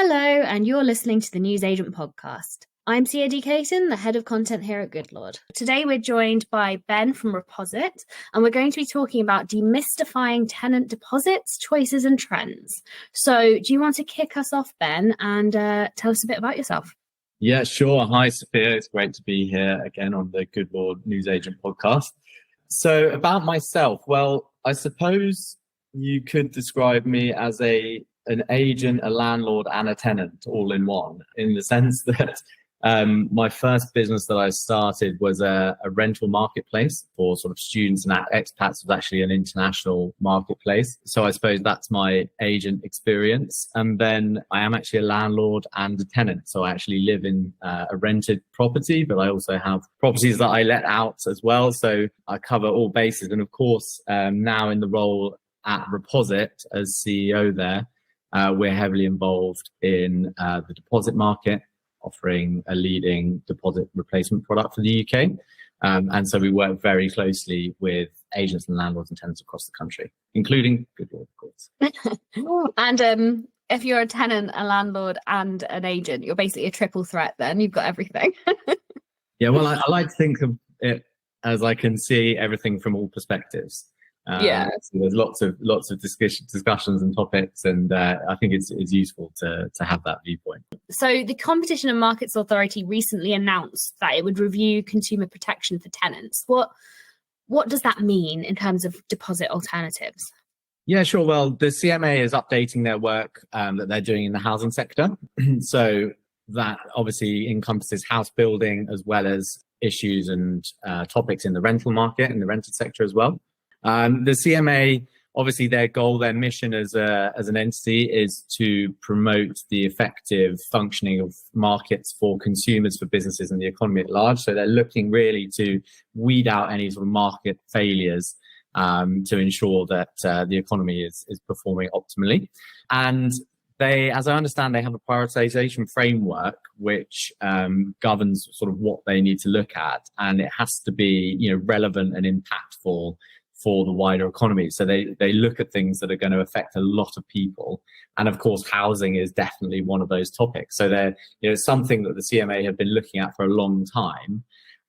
Hello, and you're listening to the News Agent Podcast. I'm Sia D. Caton, the head of content here at Goodlord. Today we're joined by Ben from Reposit, and we're going to be talking about demystifying tenant deposits, choices and trends. So do you want to kick us off, Ben, and tell us a bit about yourself? Yeah, sure. Hi, Sophia. It's great to be here again on the Goodlord News Agent Podcast. So about myself, well, I suppose you could describe me as an agent, a landlord and a tenant all in one, in the sense that my first business that I started was a rental marketplace for sort of students and expats. It was actually an international marketplace. So I suppose that's my agent experience. And then I am actually a landlord and a tenant. So I actually live in a rented property, but I also have properties that I let out as well. So I cover all bases. And of course, now in the role at Reposit as CEO there, we're heavily involved in the deposit market, offering a leading deposit replacement product for the UK. And so we work very closely with agents and landlords and tenants across the country, including Goodlord, of course. And if you're a tenant, a landlord and an agent, you're basically a triple threat then. You've got everything. Yeah, well, I like to think of it as I can see everything from all perspectives. So there's lots of discussions and topics, and I think it's useful to have that viewpoint. So the Competition and Markets Authority recently announced that it would review consumer protection for tenants. What does that mean in terms of deposit alternatives? Yeah, sure. Well, the CMA is updating their work that they're doing in the housing sector. So that obviously encompasses house building as well as issues and topics in the rental market, in the rented sector as well. The CMA, obviously their goal, their mission as an entity is to promote the effective functioning of markets for consumers, for businesses and the economy at large. So they're looking really to weed out any sort of market failures to ensure that the economy is performing optimally. And they, as I understand, they have a prioritization framework which governs sort of what they need to look at, and it has to be, relevant and impactful for the wider economy. So they look at things that are going to affect a lot of people. And of course, housing is definitely one of those topics. So they're, something that the CMA have been looking at for a long time.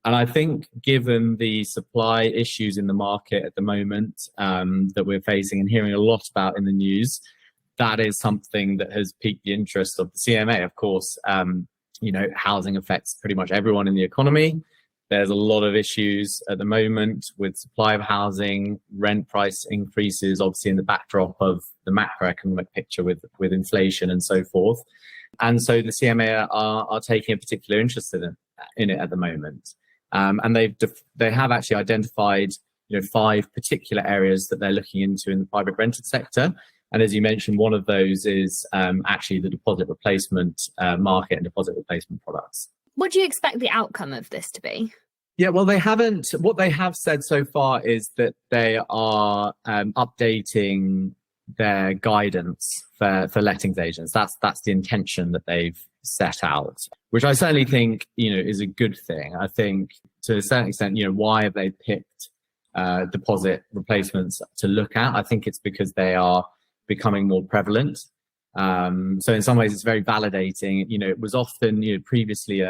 And I think given the supply issues in the market at the moment that we're facing and hearing a lot about in the news, that is something that has piqued the interest of the CMA. Of course, housing affects pretty much everyone in the economy. There's a lot of issues at the moment with supply of housing, rent price increases, obviously in the backdrop of the macroeconomic picture with inflation and so forth. And so the CMA are taking a particular interest in it at the moment. And they have actually identified 5 particular areas that they're looking into in the private rented sector. And as you mentioned, one of those is actually the deposit replacement market and deposit replacement products. What do you expect the outcome of this to be? Yeah, well, what they have said so far is that they are updating their guidance for lettings agents. That's the intention that they've set out, which I certainly think, is a good thing. I think to a certain extent, why have they picked deposit replacements to look at? I think it's because they are becoming more prevalent. So in some ways it's very validating. It was often, previously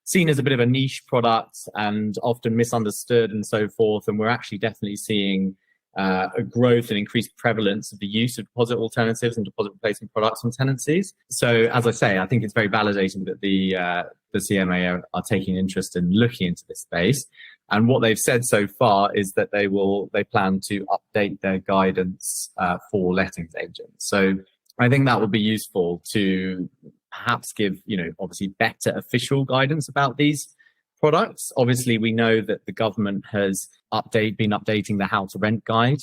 seen as a bit of a niche product and often misunderstood and so forth. And we're actually definitely seeing a growth and increased prevalence of the use of deposit alternatives and deposit replacement products from tenancies. So as I say, I think it's very validating that the CMA are taking interest in looking into this space. And what they've said so far is that they plan to update their guidance for lettings agents. So I think that will be useful to perhaps give, obviously better official guidance about these products. Obviously, we know that the government has been updating the How to Rent guide.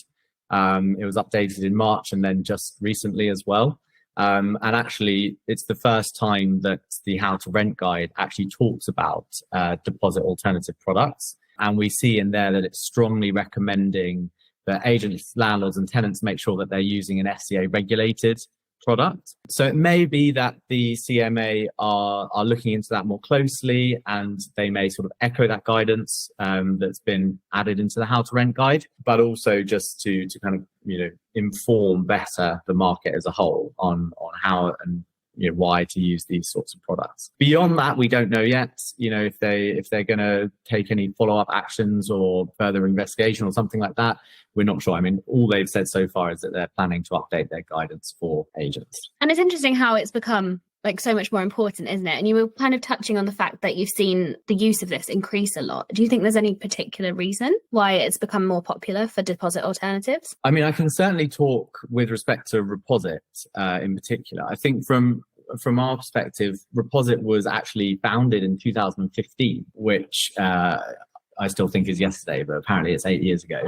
It was updated in March and then just recently as well. And actually, it's the first time that the How to Rent guide actually talks about deposit alternative products. And we see in there that it's strongly recommending that agents, landlords and tenants make sure that they're using an FCA regulated product. So it may be that the CMA are looking into that more closely, and they may sort of echo that guidance that's been added into the How to Rent guide, but also just to kind of inform better the market as a whole on how and why to use these sorts of products. Beyond that, we don't know yet, if they're going to take any follow-up actions or further investigation or something like that. We're not sure. I mean, all they've said so far is that they're planning to update their guidance for agents. And it's interesting how it's become like so much more important, isn't it? And you were kind of touching on the fact that you've seen the use of this increase a lot. Do you think there's any particular reason why it's become more popular for deposit alternatives? I mean, I can certainly talk with respect to Reposit in particular. I think from our perspective, Reposit was actually founded in 2015, which I still think is yesterday, but apparently it's 8 years ago.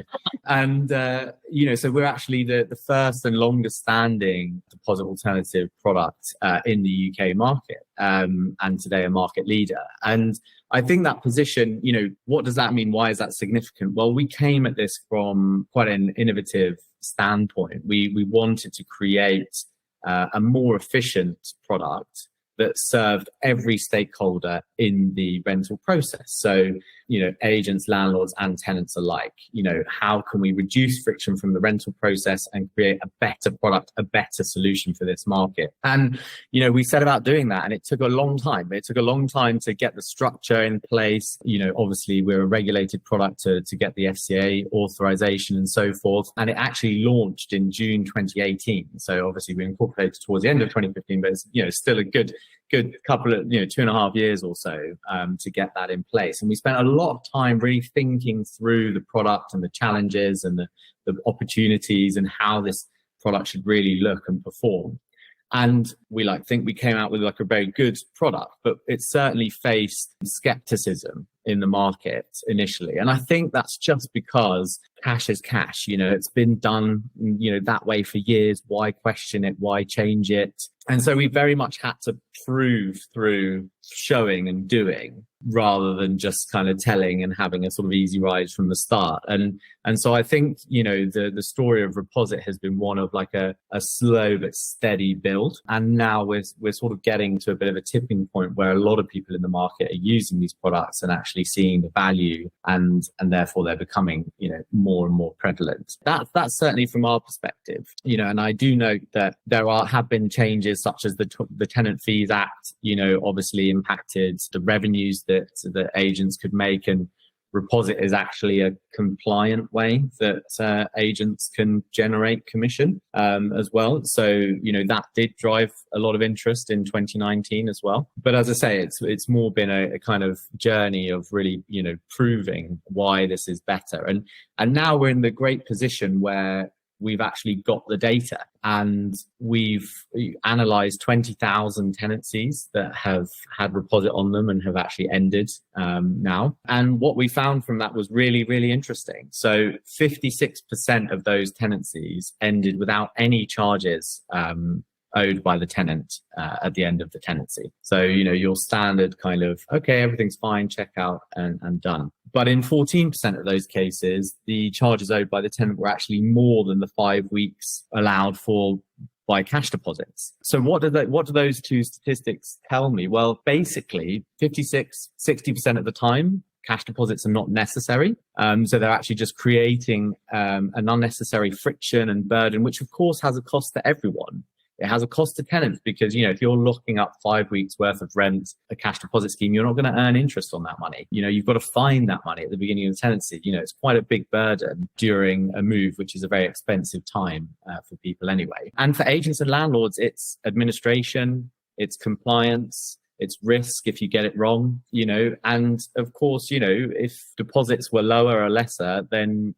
And, so we're actually the first and longest standing deposit alternative product in the UK market, and today a market leader. And I think that position, what does that mean? Why is that significant? Well, we came at this from quite an innovative standpoint. We wanted to create a more efficient product that served every stakeholder in the rental process. So, agents, landlords, and tenants alike. How can we reduce friction from the rental process and create a better product, a better solution for this market? And, we set about doing that, and it took a long time. It took a long time to get the structure in place. Obviously, we're a regulated product to get the FCA authorization and so forth. And it actually launched in June 2018. So obviously, we incorporated towards the end of 2015, but it's, still a good couple of 2.5 years or so to get that in place. And we spent a lot of time really thinking through the product and the challenges and the opportunities and how this product should really look and perform. And we think we came out with a very good product, but it certainly faced skepticism in the market initially. And I think that's just because cash is cash. It's been done, that way for years. Why question it? Why change it? And so we very much had to prove through showing and doing rather than just kind of telling and having a sort of easy ride from the start. And so I think, the story of Reposit has been one of a slow but steady build. And now we're sort of getting to a bit of a tipping point where a lot of people in the market are using these products and actually seeing the value, and therefore they're becoming, more and more prevalent. That's certainly from our perspective, and I do note that there have been changes such as the Tenant Fees Act, obviously impacted the revenues that agents could make, and Reposit is actually a compliant way that agents can generate commission as well. So, that did drive a lot of interest in 2019 as well. But as I say, it's more been a kind of journey of really, proving why this is better. And now we're in the great position where we've actually got the data, and we've analyzed 20,000 tenancies that have had Reposit on them and have actually ended now. And what we found from that was really, really interesting. So 56% of those tenancies ended without any charges owed by the tenant at the end of the tenancy. So, your standard kind of, okay, everything's fine, check out and done. But in 14% of those cases, the charges owed by the tenant were actually more than the 5 weeks allowed for by cash deposits. So what do those two statistics tell me? Well, basically 60% of the time, cash deposits are not necessary. So they're actually just creating an unnecessary friction and burden, which of course has a cost to everyone. It has a cost to tenants because, if you're locking up 5 weeks worth of rent, a cash deposit scheme, you're not going to earn interest on that money. You've got to find that money at the beginning of the tenancy. It's quite a big burden during a move, which is a very expensive time for people anyway. And for agents and landlords, it's administration, it's compliance, it's risk if you get it wrong, and of course, if deposits were lower or lesser, then,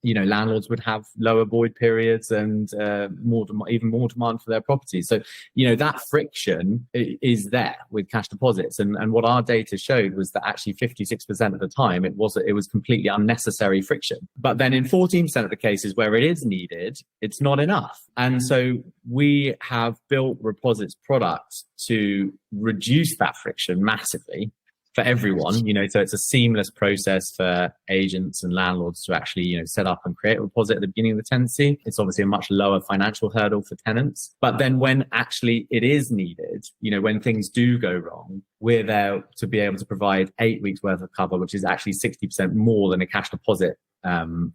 landlords would have lower void periods and even more demand for their properties. So, that friction is there with cash deposits. And what our data showed was that actually 56% of the time it was completely unnecessary friction. But then in 14% of the cases where it is needed, it's not enough. And so we have built Reposit's product to reduce that friction massively for everyone, so it's a seamless process for agents and landlords to actually, set up and create a Reposit at the beginning of the tenancy. It's obviously a much lower financial hurdle for tenants. But then when actually it is needed, when things do go wrong, we're there to be able to provide 8 weeks worth of cover, which is actually 60% more than a cash deposit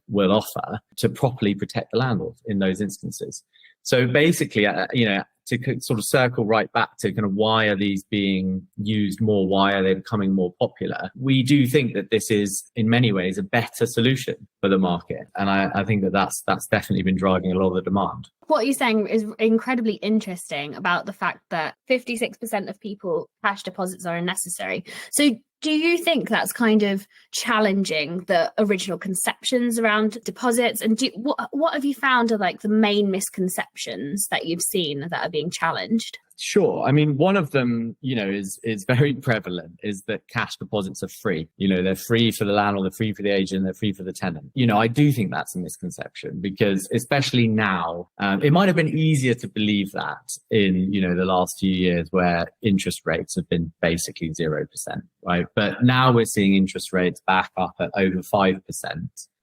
will offer, to properly protect the landlord in those instances. So basically, sort of circle right back to kind of why are these being used more? Why are they becoming more popular? We do think that this is in many ways a better solution for the market. And I think that that's definitely been driving a lot of the demand. What you're saying is incredibly interesting about the fact that 56% of people cash deposits are unnecessary. So do you think that's kind of challenging the original conceptions around deposits? And what have you found are like the main misconceptions that you've seen that are being challenged? Sure. I mean, one of them, is very prevalent, is that cash deposits are free. They're free for the landlord, they're free for the agent, they're free for the tenant. I do think that's a misconception because especially now, it might have been easier to believe that in, the last few years where interest rates have been basically 0%, right? But now we're seeing interest rates back up at over 5%.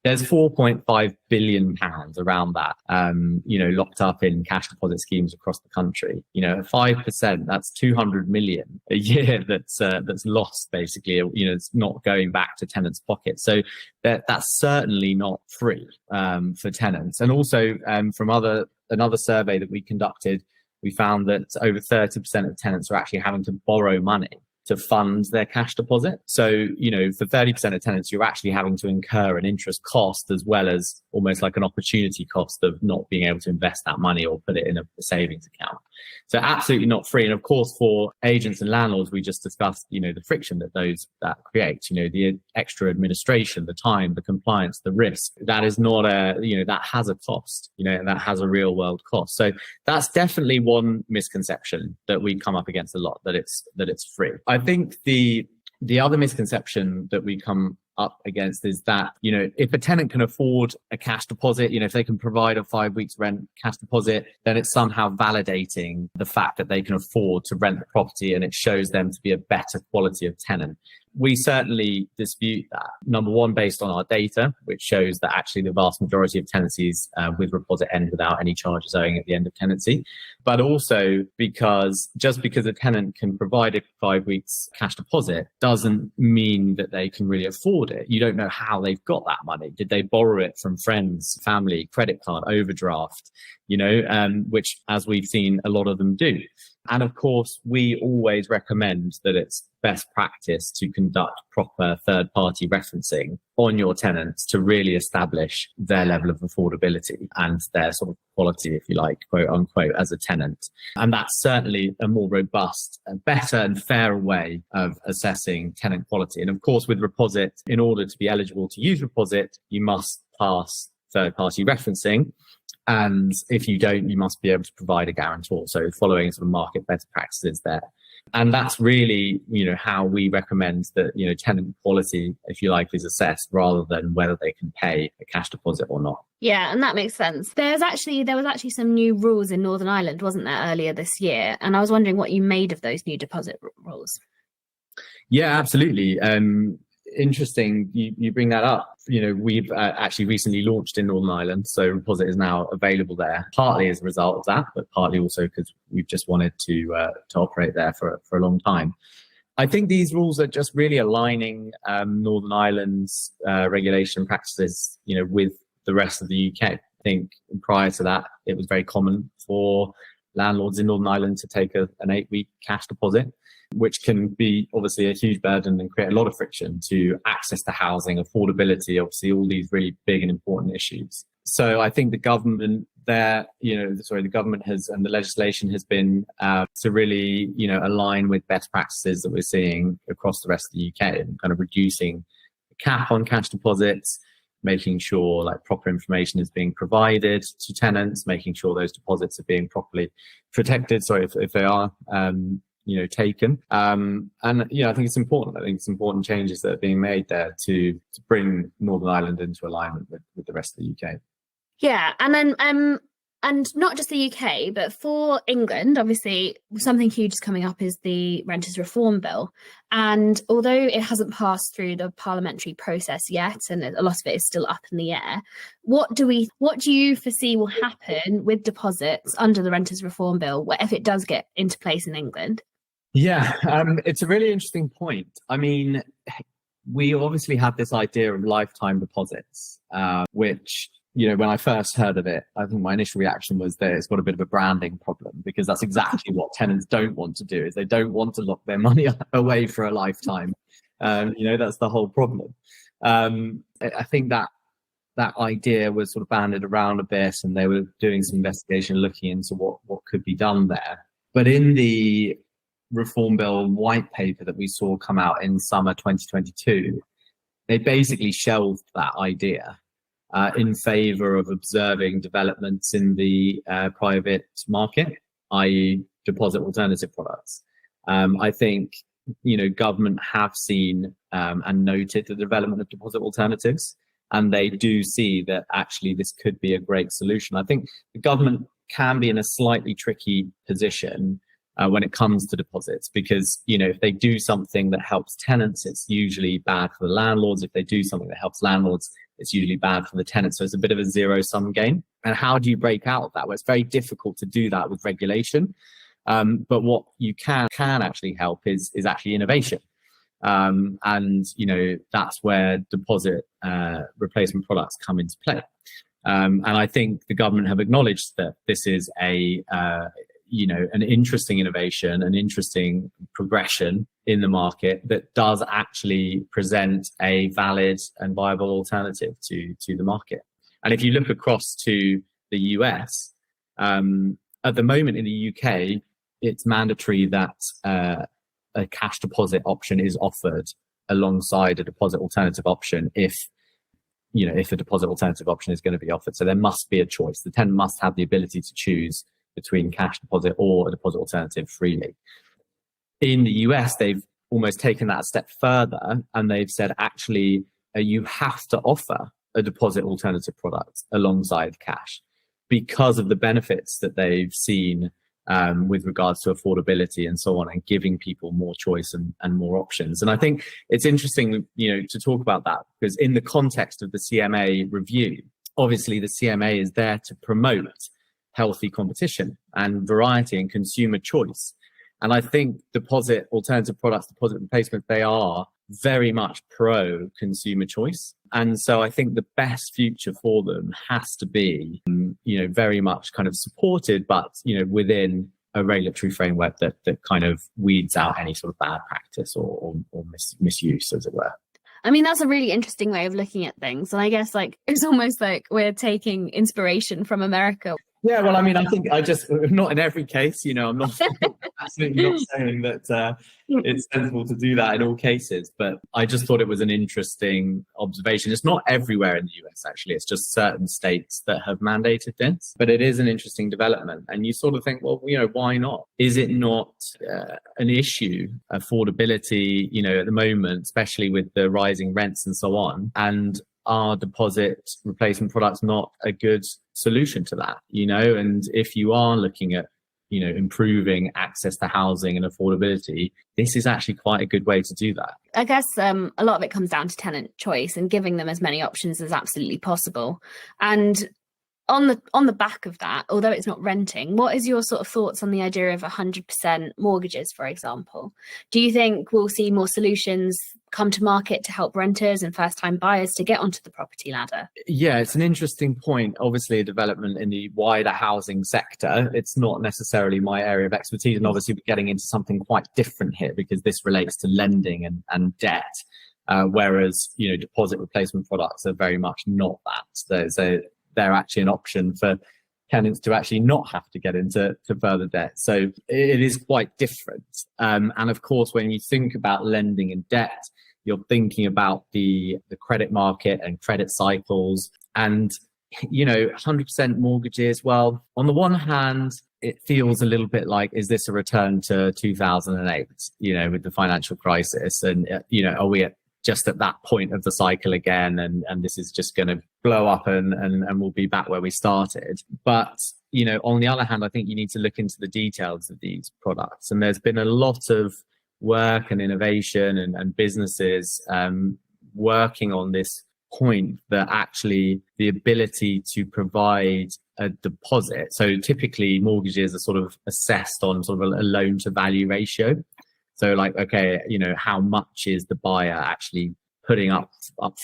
There's £4.5 billion around that, locked up in cash deposit schemes across the country. At 5%, that's 200 million a year that's lost basically. It's not going back to tenants' pockets. So that's certainly not free for tenants. And also from another survey that we conducted, we found that over 30% of tenants are actually having to borrow money to fund their cash deposit. So, for 30% of tenants, you're actually having to incur an interest cost as well as almost like an opportunity cost of not being able to invest that money or put it in a savings account. So absolutely not free. And of course, for agents and landlords, we just discussed, the friction that creates, the extra administration, the time, the compliance, the risk. That is not that has a cost, that has a real world cost. So that's definitely one misconception that we come up against a lot, that it's free. I think the other misconception that we come up against is that, if a tenant can afford a cash deposit, if they can provide a 5 weeks rent cash deposit, then it's somehow validating the fact that they can afford to rent the property and it shows them to be a better quality of tenant. We certainly dispute that. Number one, based on our data, which shows that actually the vast majority of tenancies with Reposit end without any charges owing at the end of tenancy. But also because just because a tenant can provide a 5 weeks cash deposit doesn't mean that they can really afford it. You don't know how they've got that money. Did they borrow it from friends, family, credit card, overdraft, which as we've seen, a lot of them do. And of course, we always recommend that it's best practice to conduct proper third-party referencing on your tenants to really establish their level of affordability and their sort of quality, if you like, quote unquote, as a tenant. And that's certainly a more robust, a better and fairer way of assessing tenant quality. And of course, with Reposit, in order to be eligible to use Reposit, you must pass third-party referencing. And if you don't, you must be able to provide a guarantor. So following sort of market best practices there. And that's really, how we recommend that, tenant quality, if you like, is assessed rather than whether they can pay a cash deposit or not. Yeah, and that makes sense. There was actually some new rules in Northern Ireland, wasn't there, earlier this year? And I was wondering what you made of those new deposit rules. Yeah, absolutely. Interesting you bring that up. We've actually recently launched in Northern Ireland, so Reposit is now available there, partly as a result of that, but partly also because we've just wanted to operate there for a long time. I think these rules are just really aligning Northern Ireland's regulation practices, with the rest of the UK. I think prior to that, it was very common for landlords in Northern Ireland to take an 8-week cash deposit, which can be obviously a huge burden and create a lot of friction to access to housing, affordability, obviously all these really big and important issues. So I think the government has, and the legislation has been to really, align with best practices that we're seeing across the rest of the UK and kind of reducing the cap on cash deposits, making sure like proper information is being provided to tenants, making sure those deposits are being properly protected. So if they are, taken. And, I think it's important. I think it's important changes that are being made there to bring Northern Ireland into alignment with the rest of the UK. Yeah. And then, and not just the UK, but for England, obviously something huge is coming up is the Renters Reform Bill. And although it hasn't passed through the parliamentary process yet, and a lot of it is still up in the air, what do you foresee will happen with deposits under the Renters Reform Bill if it does get into place in England? Yeah, it's a really interesting point. I mean, we obviously have this idea of lifetime deposits, which when I first heard of it, I think my initial reaction was that it's got a bit of a branding problem, because that's exactly what tenants don't want to do, is they don't want to lock their money away for a lifetime. That's the whole problem. I think that idea was sort of banded around a bit, and they were doing some investigation looking into what could be done there. But in the Reform Bill white paper that we saw come out in summer 2022, they basically shelved that idea in favour of observing developments in the private market, i.e. deposit alternative products. I think, government have seen and noted the development of deposit alternatives, and they do see that actually this could be a great solution. I think the government can be in a slightly tricky position when it comes to deposits, because, if they do something that helps tenants, it's usually bad for the landlords. If they do something that helps landlords, it's usually bad for the tenants. So it's a bit of a zero-sum game. And how do you break out of that? Well, it's very difficult to do that with regulation. But what you can actually help is actually innovation. And that's where deposit replacement products come into play. And I think the government have acknowledged that this is an interesting innovation, an interesting progression in the market that does actually present a valid and viable alternative to the market. And if you look across to the US, at the moment in the UK, it's mandatory that a cash deposit option is offered alongside a deposit alternative option if a deposit alternative option is going to be offered. So there must be a choice. The tenant must have the ability to choose between cash deposit or a deposit alternative freely. In the US, they've almost taken that a step further, and they've said, actually, you have to offer a deposit alternative product alongside cash because of the benefits that they've seen with regards to affordability and so on, and giving people more choice and more options. And I think it's interesting, to talk about that, because in the context of the CMA review, obviously the CMA is there to promote healthy competition and variety and consumer choice. And I think deposit alternative products, deposit replacement, they are very much pro consumer choice. And so I think the best future for them has to be, very much kind of supported, but, within a regulatory framework that kind of weeds out any sort of bad practice or misuse, as it were. I mean, that's a really interesting way of looking at things. And I guess it's almost like we're taking inspiration from America. Yeah, well, I mean, I think not in every case, I'm not absolutely not saying that it's sensible to do that in all cases, but I just thought it was an interesting observation. It's not everywhere in the US, actually. It's just certain states that have mandated this, but it is an interesting development. And you sort of think, well, why not? Is it not an issue, affordability, at the moment, especially with the rising rents and so on? And are deposit replacement products not a good solution to that? And if you are looking at, improving access to housing and affordability, this is actually quite a good way to do that. I guess a lot of it comes down to tenant choice and giving them as many options as absolutely possible. And on the back of that, although it's not renting, what is your sort of thoughts on the idea of 100% mortgages, for example? Do you think we'll see more solutions come to market to help renters and first-time buyers to get onto the property ladder? Yeah, it's an interesting point. Obviously, a development in the wider housing sector. It's not necessarily my area of expertise, and obviously we're getting into something quite different here because this relates to lending and debt. Whereas, deposit replacement products are very much not that. They're actually an option for tenants to actually not have to get into further debt. So it is quite different. And of course, when you think about lending and debt, you're thinking about the credit market and credit cycles. And, 100% mortgages, well, on the one hand, it feels a little bit like, is this a return to 2008, with the financial crisis? And, are we just at that point of the cycle again, and this is just going to blow up and we'll be back where we started? But, on the other hand, I think you need to look into the details of these products. And there's been a lot of work and innovation and businesses working on this point, that actually the ability to provide a deposit. So typically mortgages are sort of assessed on sort of a loan to value ratio. So okay, how much is the buyer actually putting up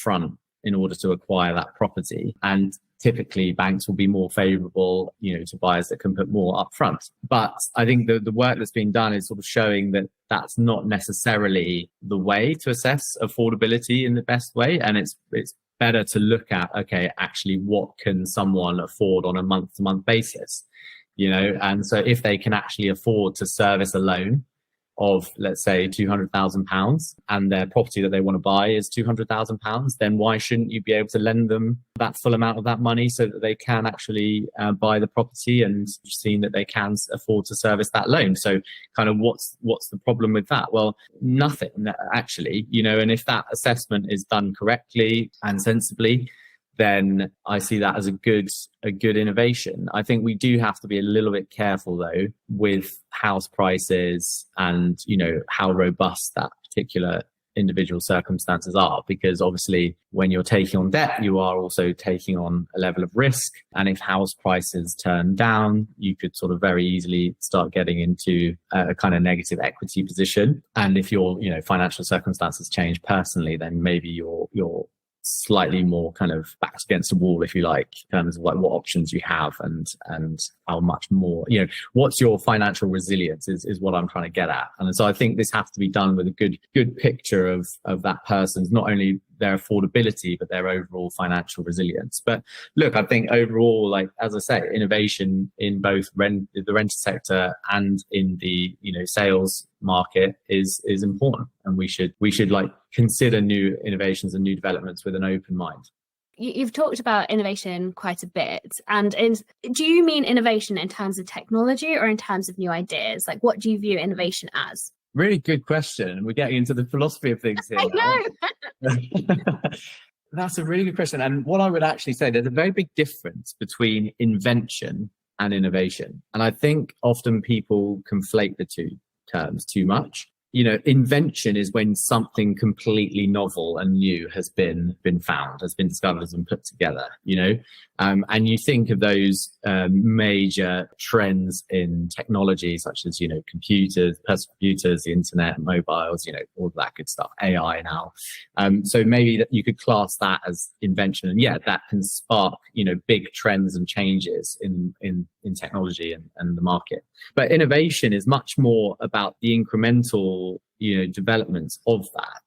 front in order to acquire that property? And typically banks will be more favorable, to buyers that can put more upfront. But I think the work that's being done is sort of showing that that's not necessarily the way to assess affordability in the best way. And it's better to look at, okay, actually, what can someone afford on a month-to-month basis? And so if they can actually afford to service a loan of, let's say, £200,000 and their property that they want to buy is £200,000, then why shouldn't you be able to lend them that full amount of that money so that they can actually buy the property, and you've seen that they can afford to service that loan? So kind of what's the problem with that? Well, nothing actually, and if that assessment is done correctly and sensibly, then I see that as a good innovation. I think we do have to be a little bit careful though with house prices and how robust that particular individual circumstances are, because obviously when you're taking on debt, you are also taking on a level of risk, and if house prices turn down, you could sort of very easily start getting into a kind of negative equity position. And if your financial circumstances change personally, then maybe you're slightly more kind of backed against the wall, if you like, in terms of like what options you have and how much more, what's your financial resilience is what I'm trying to get at. And so I think this has to be done with a good picture of that person's, not only their affordability, but their overall financial resilience. But look, I think overall, like, as I say, innovation in both the rental sector and in the, sales market is important. And we should like consider new innovations and new developments with an open mind. You've talked about innovation quite a bit. And do you mean innovation in terms of technology or in terms of new ideas? Like, what do you view innovation as? Really good question. We're getting into the philosophy of things here. I know. That's a really good question. And what I would actually say, there's a very big difference between invention and innovation. And I think often people conflate the two terms too much. Invention is when something completely novel and new has been found, has been discovered, has been put together, and you think of those major trends in technology, such as, computers, personal computers, the internet, mobiles, all of that good stuff, AI now. So maybe that you could class that as invention. And yeah, that can spark, big trends and changes in technology and the market. But innovation is much more about the incremental, developments of that,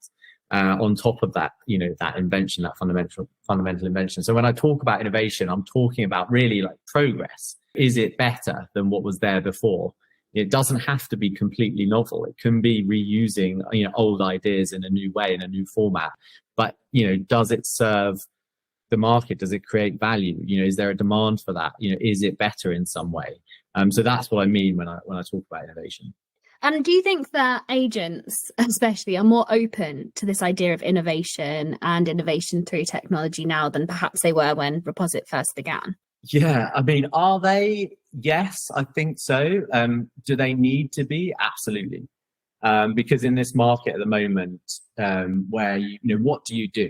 on top of that, that invention, that fundamental invention. So when I talk about innovation, I'm talking about really like progress. Is it better than what was there before? It doesn't have to be completely novel. It can be reusing, old ideas in a new way, in a new format. But, does it serve the market? Does it create value? Is there a demand for that? Is it better in some way? So that's what I mean when I talk about innovation. And do you think that agents, especially, are more open to this idea of innovation and innovation through technology now than perhaps they were when Reposit first began? Yeah, I mean, are they? Yes, I think so. Do they need to be? Absolutely. Because in this market at the moment, where what do you do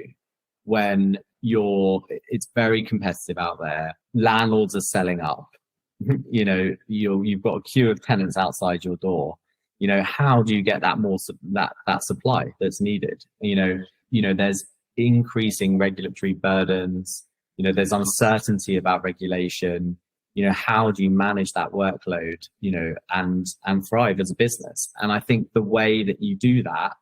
when it's very competitive out there? Landlords are selling up. You've got a queue of tenants outside your door. How do you get that supply that's needed? There's increasing regulatory burdens. There's uncertainty about regulation. How do you manage that workload, and thrive as a business? And I think the way that you do that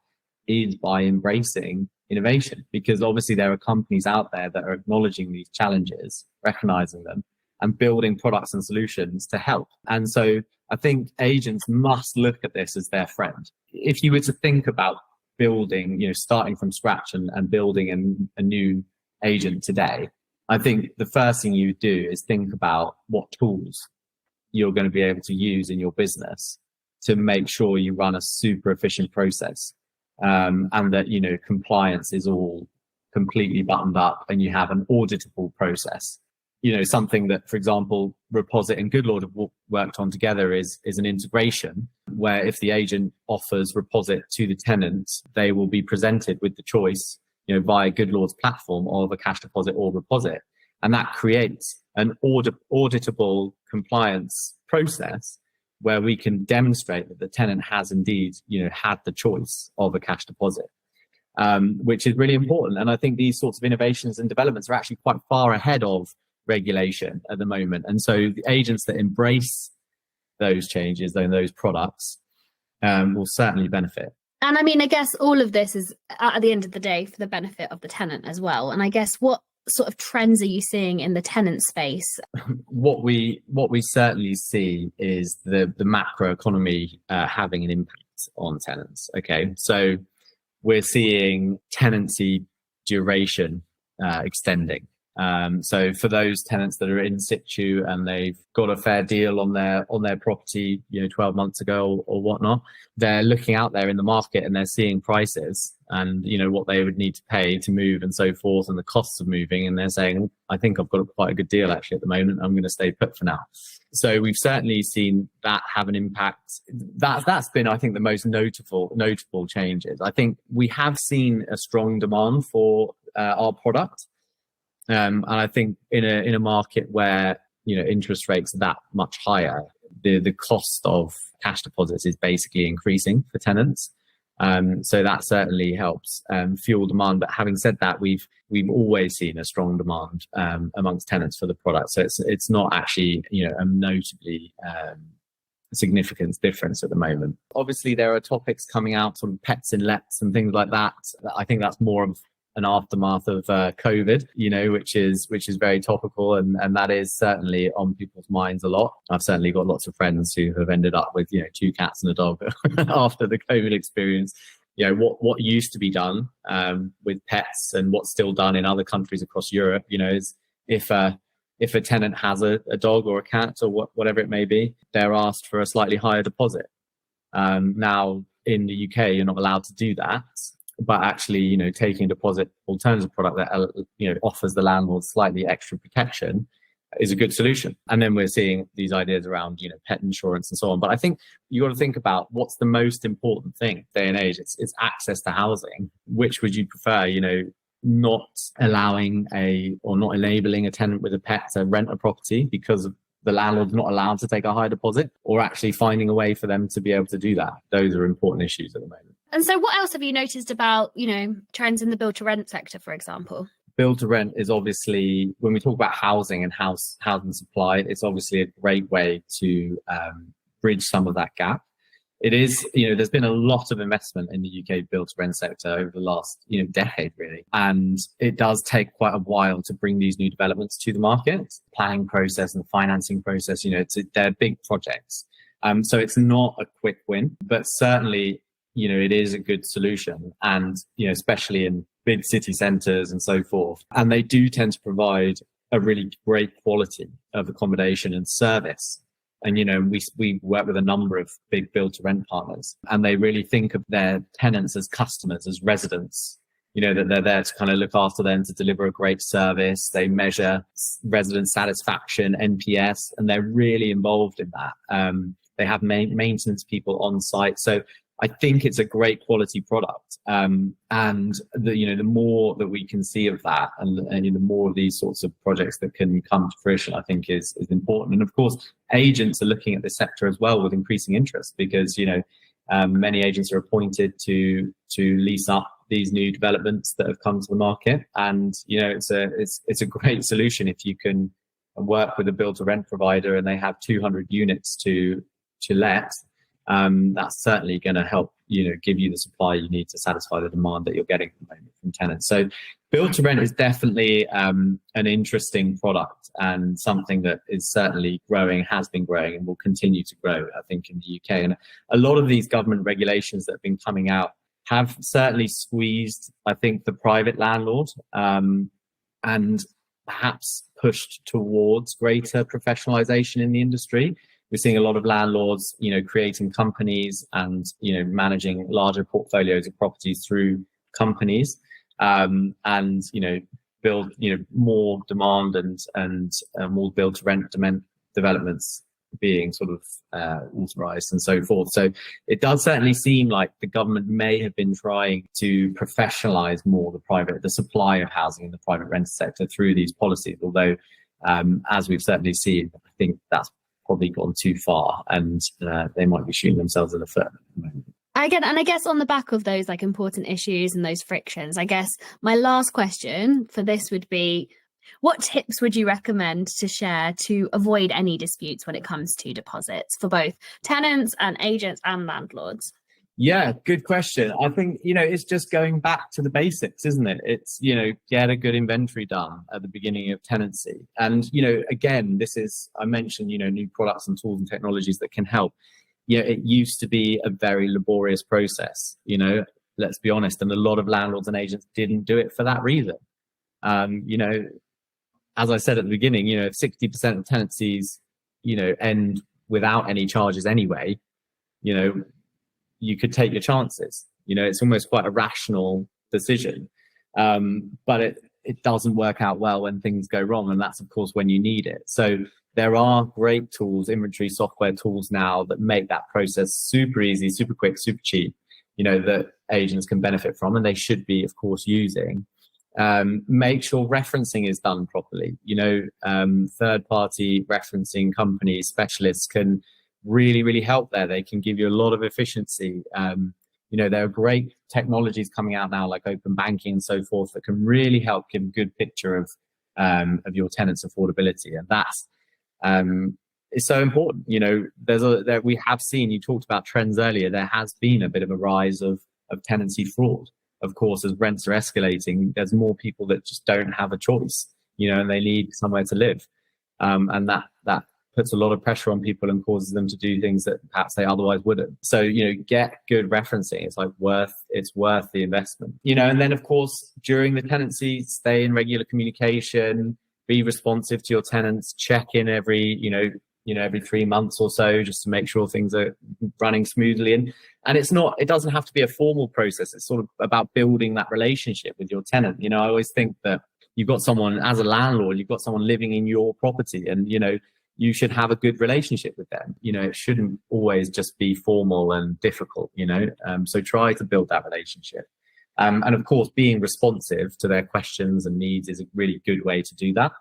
is by embracing innovation, because obviously there are companies out there that are acknowledging these challenges, recognizing them, and building products and solutions to help. And so I think agents must look at this as their friend. If you were to think about building, starting from scratch and building a new agent today, I think the first thing you do is think about what tools you're going to be able to use in your business to make sure you run a super efficient process, and that, compliance is all completely buttoned up and you have an auditable process. Something that, for example, Reposit and Goodlord have worked on together is an integration where if the agent offers Reposit to the tenant, they will be presented with the choice, via Goodlord's platform of a cash deposit or Reposit. And that creates an auditable compliance process where we can demonstrate that the tenant has indeed, had the choice of a cash deposit, which is really important. And I think these sorts of innovations and developments are actually quite far ahead of regulation at the moment. And so the agents that embrace those changes and those products will certainly benefit. And I mean, I guess all of this is at the end of the day for the benefit of the tenant as well. And I guess what sort of trends are you seeing in the tenant space? What we certainly see is the macro economy having an impact on tenants. Okay, so we're seeing tenancy duration extending. So for those tenants that are in situ and they've got a fair deal on their property, 12 months ago or whatnot, they're looking out there in the market and they're seeing prices and what they would need to pay to move and so forth, and the costs of moving, and they're saying, I think I've got quite a good deal actually at the moment, I'm going to stay put for now. So we've certainly seen that have an impact. That's been, I think, the most notable changes. I think we have seen a strong demand for our product. And I think in a market where interest rates are that much higher, the cost of cash deposits is basically increasing for tenants. So that certainly helps fuel demand. But having said that, we've always seen a strong demand amongst tenants for the product. So it's not actually a notably significant difference at the moment. Obviously, there are topics coming out on pets in lets and things like that. I think that's more of an aftermath of COVID, which is very topical, and that is certainly on people's minds a lot. I've certainly got lots of friends who have ended up with 2 cats and a dog after the COVID experience. What used to be done with pets and what's still done in other countries across Europe, is if a tenant has a dog or a cat or whatever it may be, they're asked for a slightly higher deposit. Now in the UK, you're not allowed to do that. But actually, taking a deposit alternative product that offers the landlord slightly extra protection is a good solution. And then we're seeing these ideas around pet insurance and so on. But I think you got to think about what's the most important thing day and age. It's access to housing. Which would you prefer? Not allowing or not enabling a tenant with a pet to rent a property because the landlord's not allowed to take a high deposit, or actually finding a way for them to be able to do that. Those are important issues at the moment. And so what else have you noticed about, trends in the build to rent sector, for example? Build to rent is obviously, when we talk about housing and housing supply, it's obviously a great way to bridge some of that gap. It is, there's been a lot of investment in the UK build to rent sector over the last, decade really. And it does take quite a while to bring these new developments to the market. Planning process and financing process, they're big projects. So it's not a quick win, but certainly, it is a good solution. And, especially in big city centres and so forth. And they do tend to provide a really great quality of accommodation and service. And, we work with a number of big build to rent partners, and they really think of their tenants as customers, as residents, that they're there to kind of look after them, to deliver a great service. They measure resident satisfaction, NPS, and they're really involved in that. They have maintenance people on site. So I think it's a great quality product. And the more that we can see of that, and the more of these sorts of projects that can come to fruition, I think is important. And of course, agents are looking at this sector as well with increasing interest, because many agents are appointed to lease up these new developments that have come to the market. And it's a great solution if you can work with a build to rent provider and they have 200 units to let. That's certainly going to help give you the supply you need to satisfy the demand that you're getting at the moment from tenants. So build to rent is definitely an interesting product, and something that is certainly growing, has been growing, and will continue to grow, I think, in the UK. And a lot of these government regulations that have been coming out have certainly squeezed, I think, the private landlord, and perhaps pushed towards greater professionalization in the industry. We're seeing a lot of landlords, creating companies and, managing larger portfolios of properties through companies, and, build, more demand and more build to rent developments being sort of authorized and so forth. So it does certainly seem like the government may have been trying to professionalize more the supply of housing in the private rental sector through these policies. Although, as we've certainly seen, I think that's probably gone too far, and they might be shooting themselves in the foot at the moment. I guess on the back of those important issues and those frictions, I guess my last question for this would be, What tips would you recommend to share to avoid any disputes when it comes to deposits for both tenants and agents and landlords? Yeah, good question. I think, it's just going back to the basics, isn't it? It's, get a good inventory done at the beginning of tenancy. And, again, I mentioned, new products and tools and technologies that can help. It used to be a very laborious process, let's be honest. And a lot of landlords and agents didn't do it for that reason. As I said at the beginning, if 60% of tenancies, end without any charges anyway, you could take your chances. It's almost quite a rational decision. But it doesn't work out well when things go wrong. And that's, of course, when you need it. So there are great tools, inventory software tools now that make that process super easy, super quick, super cheap, that agents can benefit from. And they should be, of course, using. Make sure referencing is done properly. Third-party referencing companies, specialists can really, really help there. They can give you a lot of efficiency. There are great technologies coming out now, like open banking and so forth, that can really help give a good picture of your tenants' affordability. And that's is so important. We have seen, you talked about trends earlier, there has been a bit of a rise of tenancy fraud. Of course, as rents are escalating, there's more people that just don't have a choice, and they need somewhere to live. And that puts a lot of pressure on people and causes them to do things that perhaps they otherwise wouldn't. So, get good referencing. It's worth the investment. And then, of course, during the tenancy, stay in regular communication, be responsive to your tenants, check in every 3 months or so, just to make sure things are running smoothly. And it doesn't have to be a formal process. It's sort of about building that relationship with your tenant. I always think that you've got someone, as a landlord, you've got someone living in your property, and, you should have a good relationship with them. It shouldn't always just be formal and difficult, so try to build that relationship. And of course, being responsive to their questions and needs is a really good way to do that.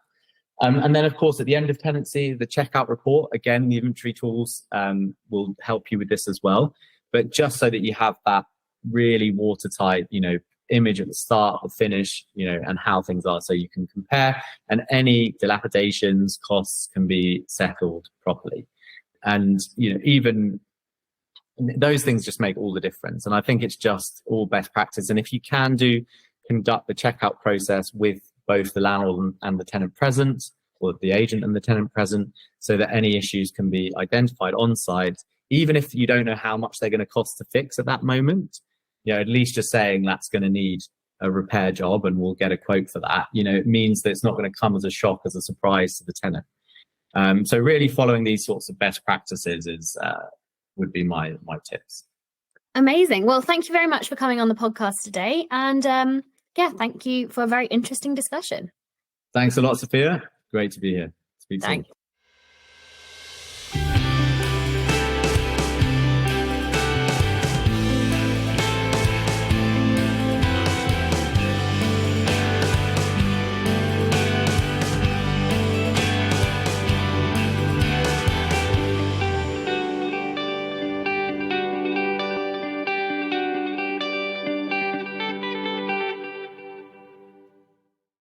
And then, of course, at the end of tenancy, the checkout report, again, the inventory tools will help you with this as well. But just so that you have that really watertight, image at the start, the finish, and how things are, so you can compare, and any dilapidations, costs can be settled properly. And, even those things just make all the difference. And I think it's just all best practice. And if you can conduct the checkout process with both the landlord and the tenant present, or the agent and the tenant present, so that any issues can be identified on site, even if you don't know how much they're going to cost to fix at that moment. At least just saying that's going to need a repair job and we'll get a quote for that, it means that it's not going to come as a shock, as a surprise to the tenant. So really following these sorts of best practices would be my tips. Amazing. Well, thank you very much for coming on the podcast today. And thank you for a very interesting discussion. Thanks a lot, Sophia. Great to be here. Speak soon. Thanks.